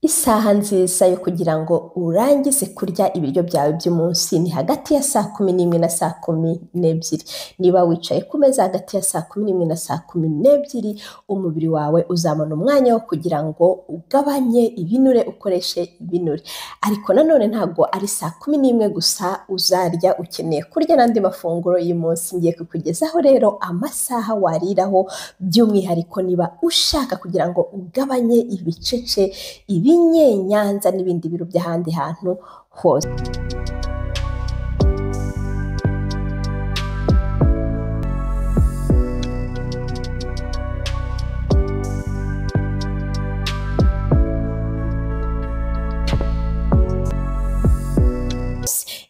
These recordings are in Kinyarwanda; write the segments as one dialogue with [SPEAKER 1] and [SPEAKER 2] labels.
[SPEAKER 1] Isaha nziza yo kugira ngo urangize kurya ibiryo byawe by'umunsi ni hagati ya saa 11 na saa 12. Niba wicaye ku meza hagati ya saa 11 na saa 12, umubiri wawe uzabona umwanya wo kugira ngo ugabanye ibinure, ukoreshe ibinure. Ariko nanone ntabwo ari saa 11 gusa uzarya, ukeneye kurya n'andi mafunguro y'umunsi. Ngiye kukugezaho rero amasaha wariraho, by'umwihariko niba ushaka kugira ngo ugabanye ibicece, ibinyenyanza n'ibindi biro by'ahandi hantu hose.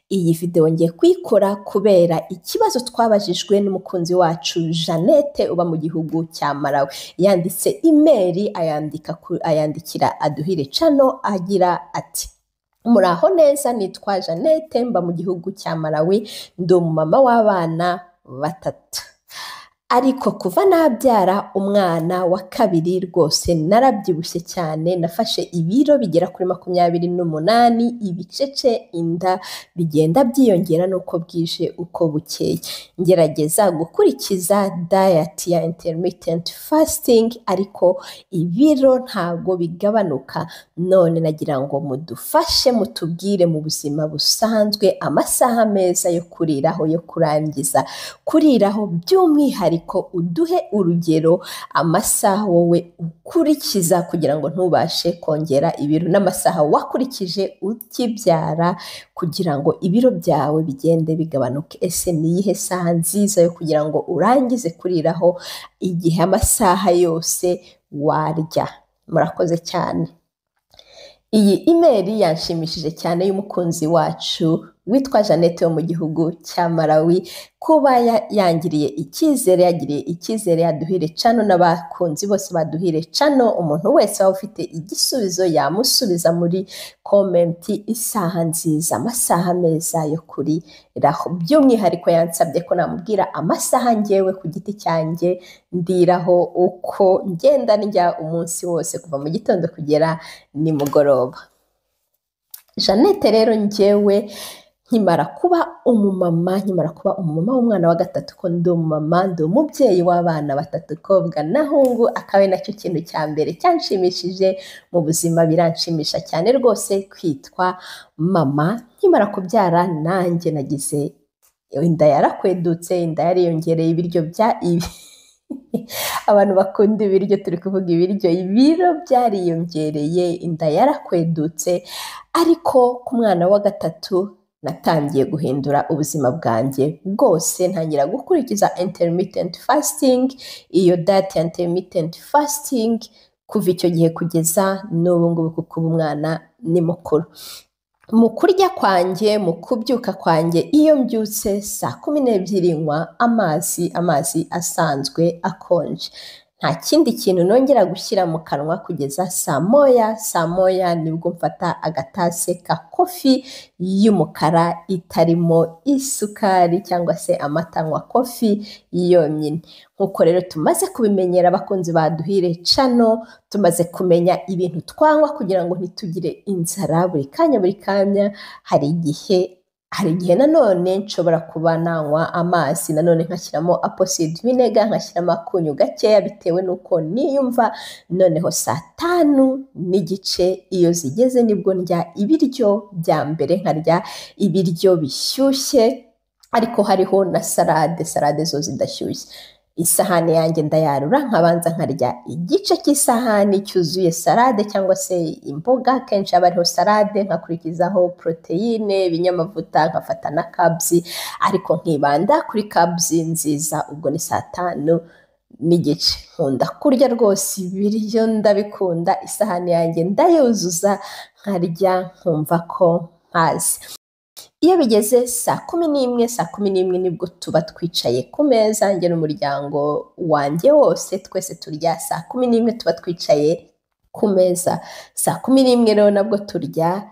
[SPEAKER 1] Iyi video ngiye kuyikora kubera ikibazo twabajijwe n'umukunzi wacu Jeannette uba mu gihugu cya Malawi. Yanditse email ayandikira Aduhire Channel agira ati: muraho neza, nitwa Jeannette mba mu gihugu cya Malawi, ndi umumama w'abana 3. Ariko kuva nabyara umwana wa kabiri rwose narabyibushye cyane, nafashe ibiro bigera kuri 28, ibicece, inda bigenda byiyongera nuko bwije uko bukeye. Ngerageza gukurikiza diet ya intermittent fasting ariko ibiro ntago bigabanuka. None nagira ngo mudufashe, mutubwire mu buzima busanzwe amasaha meza yo kuriraho, yo kurangiza kuriraho, by'umwihariko uduhe urugero amasaha wowe ukurikiza kugira ngo ntubashe kongera ibiro, n'amasaha wakurikije ukibyara kugira ngo ibiro byawe bigende bigabanuke. Ese ni iyihe saha nziza yo kugira ngo urangize kuriraho igihe amasaha yose warya? Murakoze cyane. Iyi email yanshimishije cyane y'umukunzi wacu witwa Jeannette wo mu gihugu cya Malawi, kuba yagiriye icyizere Aduhire Channel n'abakunzi bose baduhire Channel. Umuntu wese waba ufite igisubizo yamusubiza muri comment. Isaha nziza, amasaha meza yo kuriraho, by'umwihariko yansabye ko namubwira amasaha ngewe ku giti cyanjye ndiraho uko ngenda ndya umunsi wose kuva mu gitondo kugera nimugoroba. Jeannette rero ngewe nkimara kuba umumama w'umwana wa 3, ko ndi umumama, ndi umubyeyi w'abana 3, kobwa nahungu, akabe nacyo kintu cya mbere cyanshimishije mu buzima. Biranshimisha cyane rwose kwitwa mama. Nkimara kubyara nanjye nagize inda yarakwedutse, inda yariyongereye, ibiryo bya abantu bakunda ibiryo, turi kuvuga ibiryo, ibiro byariyongereye, inda yarakwedutse. Ariko ku mwana wa 3 natangiye guhindura ubuzima bwanjye bwose, ntangira gukurikiza intermittent fasting, iyo diet ya intermittent fasting. Kuva icyo gihe kugeza n'ubu ngubu kuko umwana ni mukuru. Mu kurya kwanjye, mu kubyuka kwanjye, iyo mbyutse saa 12 nywa amazi asanzwe akonje. Nta kindi kintu nongera gushyira mu kanwa kugeza saa moya nibwo mfata agatase ka kofi y'umukara itarimo isukari cyangwa se amata, nywa kofi yonyine. Nkuko rero tumaze kubimenyera abakunzi baduhire Channel, tumaze kumenya ibintu twanywa kugira ngo ntitugire inzara buri kanya. Hari igihe nanone nshobora kuba nanywa amazi nanone nkashyiramo apple cider vinegar, nkashyiramo akunyu gakeya bitewe nuko niyumva. Noneho saa 5:30 iyo zigeze nibwo ndya ibiryo bya mbere, nkarya ibiryo bishyushye ariko hariho na salade zo zidashyushye. Isahani yanjye ndayarura, nkabanza nkarya igice cy'isahani cyuzuye salade cyangwa se imboga, kenshi aba ariho salade, nkakurikizaho proteine, ibinyamavuta, nkafata na carbs, ariko nkibanda kuri carbs nziza. Ubwo ni saa 5:30. Nkunda kurya rwose ibiryo, ndabikunda. Isahani yanjye ndayuzuza, nkarya nkumva ko mpaze. Iyo bigeze saa 11 nibwo tuba twicaye ku meza, njye n'umuryango wanjye wose, twese turya saa 11, tuba twicaye ku meza. Saa 11 rero nabwo turya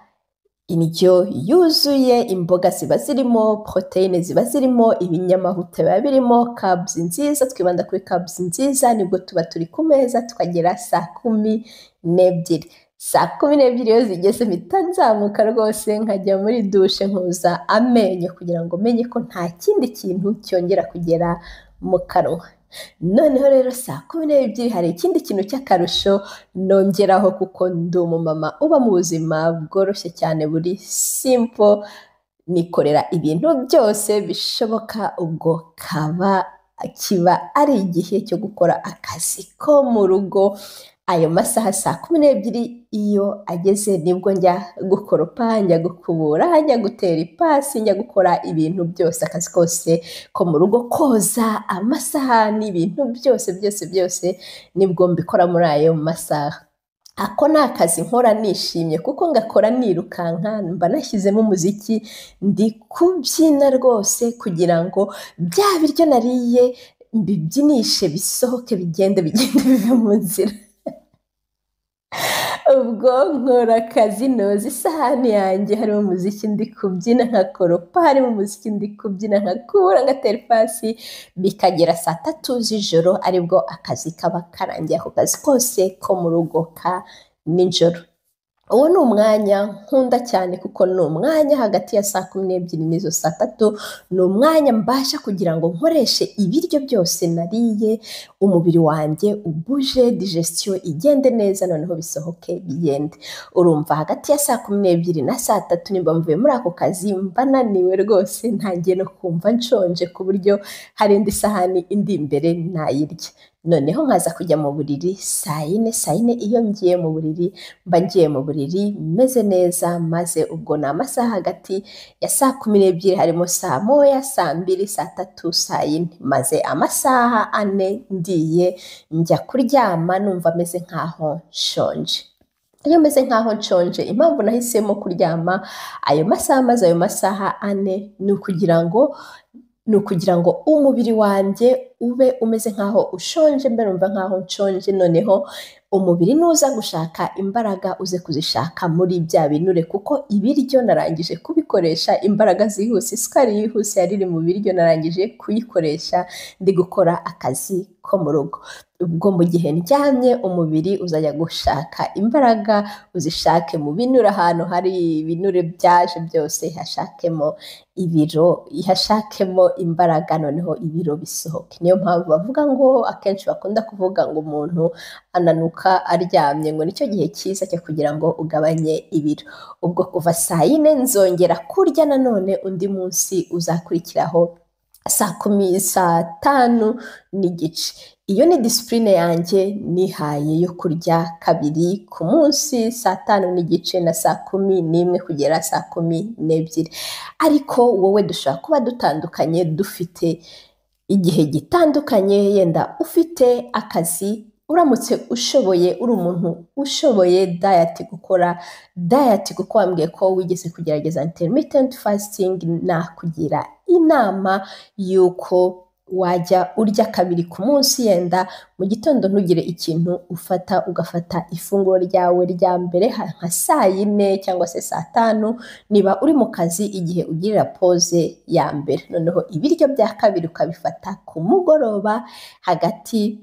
[SPEAKER 1] indyo yuzuye, imboga ziba zirimo, proteine ziba zirimo, ibinyamavuta biba birimo, carbs nziza, twibanda kuri carbs nziza. Nibwo tuba turi ku meza tukagera saa 12. 12:00 iyo zigeze mpita nzamuka rwose nkajya muri dushe nkoza amenyo kugira ngo menye ko nta kindi kintu cyongera kugera mu kanwa. Noneho rero 12:00 hari ikindi kintu cy'akarusho nongeraho kuko ndi umumama uba mu buzima bworoshye cyane buri simple, nikorera ibintu byose bishoboka, ubwo kiba ari igihe cyo gukora akazi ko mu rugo. Ayo masaha 12:00 iyo ageze nibwo njya gukoropa, njya gukubura, njya gutera ipasi, njya gukora ibintu byose, akazi kose ko mu rugo, koza amasahani, ibintu byose nibwo mbikora muri ayo masaha. Ako ni akazi nkora nishimye kuko ngakora nirukanka, mba nashyizemo umuziki, ndi kubyina rwose kugira ngo bya biryo nariye mbibyinishe bisohoke bigende bive mu nzira. Ubwo nkora akazi noza isahani yanjye, harimo umuziki ndi kubyina nkakoropa, harimo umuziki ndi kubyina nkakubura, ngatera ipasi, bikagera 3 z'ijoro aribwo akazi kaba karangiye, ako kazi kose ko mu rugo ka nijoro. Uwo ni umwanya nkunda cyane kuko ni umwanya hagati ya 12:00 n'izo 3, ni umwanya mbasha kugira ngo nkoreshe ibiryo byose nariye, umubiri wanjye ubuje, digestion igende neza, noneho bisohoke bigende. Urumva hagati ya 12:00 na 3 nimba mvuye muri ako kazi mba naniwe rwose, ntangiye no kumva nshonje ku buryo hari indi sahani indi imbere nayirya. Noneho nkaza kujya mu buriri 4:00 iyo ngiye mu buriri, mba ngiye mu buriri meze neza, maze ubwo ni amasaha hagati ya 12:00 harimo 1:00, 2:00, 3:00, 4:00, maze amasaha 4 ndiye njya kuryama numva meze nkaho nshonje. Iyo meze nkaho nshonje, impamvu nahisemo kuryama ayo masaha, maze ayo masaha 4 ni ukugira ngo umubiri wanjye ube umeze nkaho ushonje, mbe numva nkaho nshonje, noneho umubiri nuza gushaka imbaraga uze kuzishaka muri bya binure, kuko ibiryo narangije kubikoresha imbaraga zihuse, isukari yihuse yariri mu biryo narangije kuyikoresha ndi gukora akazi ko mu rugo. Ubwo mu gihe ndyamye umubiri uzajya gushaka imbaraga, uzishake mu binure, ahantu hari ibinure byaje byose hashakemo ibiro, hashakemo imbaraga, noneho ibiro bisohoke. Niyo mpamvu bavuga ngo, akenshi bakunda kuvuga ngo umuntu ananuka aryamye, ngo nicyo gihe cyiza cyo kugira ngo ugabanye ibiro. Ubwo kuva 4:00 nzongera kurya nanone undi munsi uzakurikiraho 5:30. Iyo ni discipline yanjye nihaye yo kurya kabiri ku munsi, 5:30 na 11:00 kugera 12:00. Ariko wowe dushobora kuba dutandukanye, dufite igihe gitandukanye, yenda ufite akazi, uramutse ushoboye, uri umuntu ushoboye gukora diet kuko wambwiye ko wigeze kugerageza intermittent fasting, nakugira inama yuko wajya urya kabiri ku munsi, yenda mu gitondo ntugire ikintu ufata, ugafata ifunguro ryawe rya mbere nka 4:00 cyangwa se 5:00 niba uri mu kazi, igihe ugirira pause ya mbere, noneho ibiryo bya kabiri ukabifata ku mugoroba hagati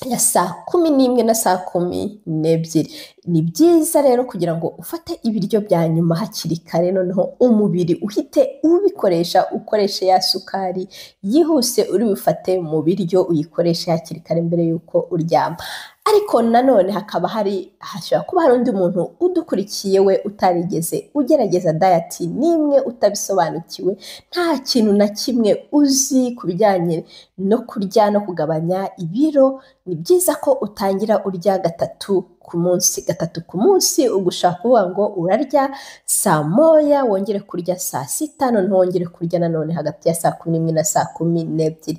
[SPEAKER 1] ya 11:00 na 12:00. Ni byiza rero kugira ngo ufate ibiryo bya nyuma hakiri kare, noneho umubiri uhite ubikoresha, ukoreshe ya sukari yihuse uri bufate mu biryo, uyikoreshe hakiri kare mbere yuko uryama. Ariko nanone hashobora kuba hari undi muntu udukurikiye we utarigeze ugerageza diet nimwe, utabisobanukiwe, nta kintu na kimwe uzi ku bijyanye no kurya no kugabanya ibiro. Ni byiza ko utangira urya 3 ku munsi, ugushaka kuvuga ngo urarya 1:00, wongere kurya 6:00, noneho wongere kurya nanone hagati ya 11:00 na 12:00.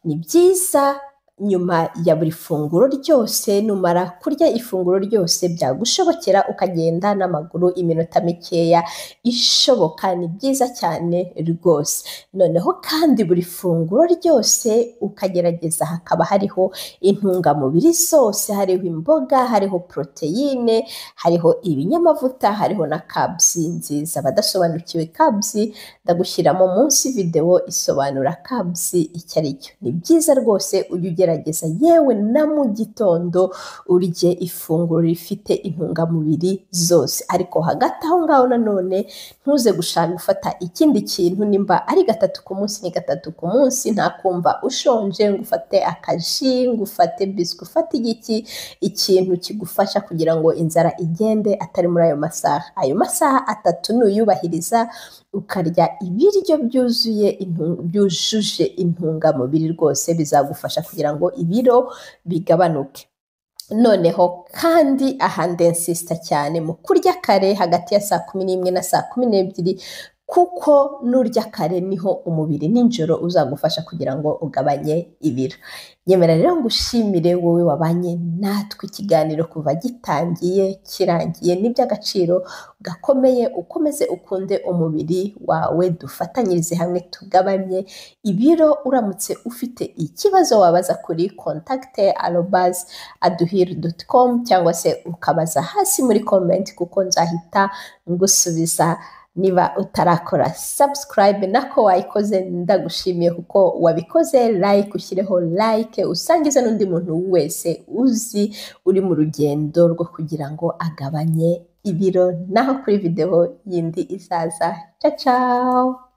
[SPEAKER 1] Ni byiza nyuma ya buri funguro ryose, numara kurya ifunguro ryose, byagushobokera ukagenda n'amaguru iminota mikeya ishoboka, ni byiza cyane rwose. Noneho kandi buri funguro ryose ukagerageza hakaba hariho intungamubiri zose, hariho imboga, hariho proteine, hariho ibinyamavuta, hariho na carbs nziza. Abadasobanukiwe carbs ndagushyiramo munsi video isobanura carbs icyo ari cyo. Ni byiza rwose ujye gerageza yewe na mu gitondo urye ifunguro rifite intungamubiri zose, ariko hagati aho ngaho nanone ntuze gushaka gufata ikindi kintu, nimba ari 3 ku munsi ni 3 ku munsi, nta kumva ushonje ngo ufate akaji, ngo ufate biswi, ufate ikintu kigufasha kugira ngo inzara igende atari muri ayo masaha. Ayo masaha 3 nuyubahiriza ukarya ibiryo byujuje intungamubiri rwose bizagufasha kugira ngo ibiro bigabanuke. Noneho kandi aha ndensista cyane mu kurya kare hagati ya saa 11 na saa 12, kuko nurya kare niho umubiri ninjoro uzagufasha kugira ngo ugabanye ibiro. Nyemera rero ngushimire wowe wabanye natwe ikiganiro kuva gitangiye kirangiye, n'iby'agaciro gakomeye, ukomeze ukunde umubiri wawe, dufatanyirize hamwe tugabanye ibiro. Uramutse ufite ikibazo wabaza kuri contact@aduhire.com cyangwa se ukabaza hasi muri comment, kuko nzahita ngusubiza. Niba utarakora subscribe nako wayikoze ndagushimiye kuko wabikoze, like ushyireho like, usangize n'undi muntu wese uzi uri mu rugendo rwo kugira ngo agabanye ibiro. Naho kuri video yindi izaza, ciao ciao.